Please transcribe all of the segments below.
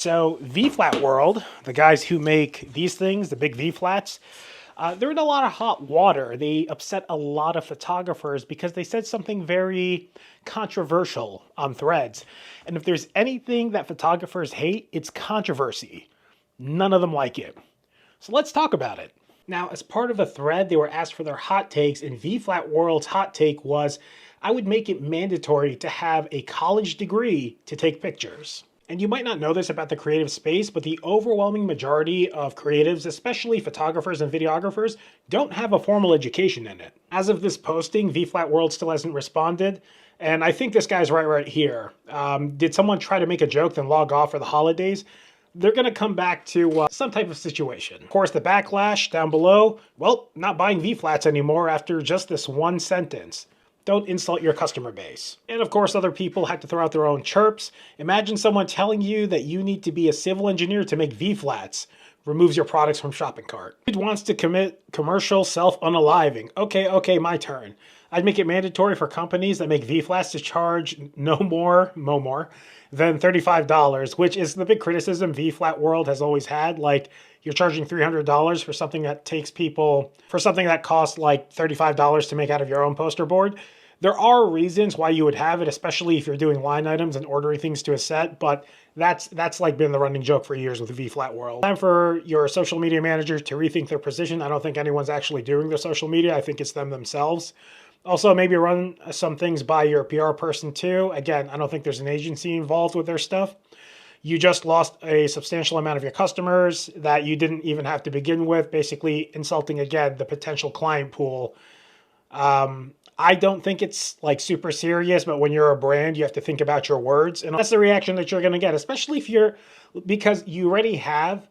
So V-Flat World, the guys who make these things, the big V-Flats, they're in a lot of hot water. They upset a lot of photographers because they said something very controversial on Threads. And if there's anything that photographers hate, it's controversy. None of them like it. So let's talk about it. Now, as part of a thread, they were asked for their hot takes, and V-Flat World's hot take was, I would make it mandatory to have a college degree to take pictures. And you might not know this about the creative space, but the overwhelming majority of creatives, especially photographers and videographers, don't have a formal education in it. As of this posting, V-Flat World still hasn't responded, and I think this guy's right here. Did someone try to make a joke then log off for the holidays? They're going to come back to some type of situation. Of course, the backlash down below, well, not buying V-Flats anymore after just this one sentence. Don't insult your customer base. And of course, other people had to throw out their own chirps. Imagine someone telling you that you need to be a civil engineer to make V-Flats. Removes your products from shopping cart. It wants to commit commercial self-unaliving. Okay, my turn. I'd make it mandatory for companies that make V-Flats to charge no more than $35, which is the big criticism V-Flat World has always had. Like, you're charging $300 for something that takes people, for something that costs like $35 to make out of your own poster board. There are reasons why you would have it, especially if you're doing line items and ordering things to a set, but that's like been the running joke for years with V-Flat World. Time for your social media manager to rethink their position. I don't think anyone's actually doing their social media. I think it's them themselves. Also, maybe run some things by your PR person too. Again, I don't think there's an agency involved with their stuff. You just lost a substantial amount of your customers that you didn't even have to begin with, basically insulting, again, the potential client pool. I don't think it's like super serious, but when you're a brand, you have to think about your words. And that's the reaction that you're going to get, especially if because you already have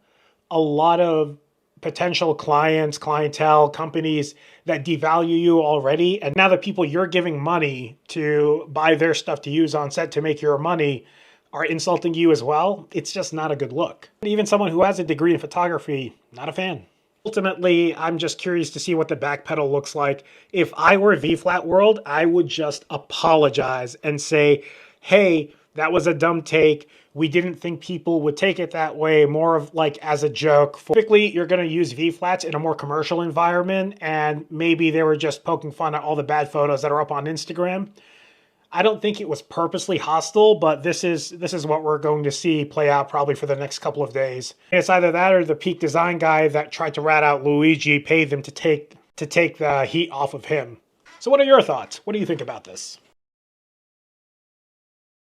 a lot of potential clients, clientele, companies that devalue you already. And now the people you're giving money to buy their stuff to use on set to make your money are insulting you as well. It's just not a good look. Even someone who has a degree in photography, not a fan. Ultimately, I'm just curious to see what the back pedal looks like. If I were V-Flat World, I would just apologize and say, hey, that was a dumb take. We didn't think people would take it that way, more of like as a joke. Typically, you're going to use V-Flats in a more commercial environment, and maybe they were just poking fun at all the bad photos that are up on Instagram. I don't think it was purposely hostile, but this is what we're going to see play out probably for the next couple of days. It's either that or the Peak Design guy that tried to rat out Luigi paid them to take the heat off of him. So what are your thoughts? What do you think about this?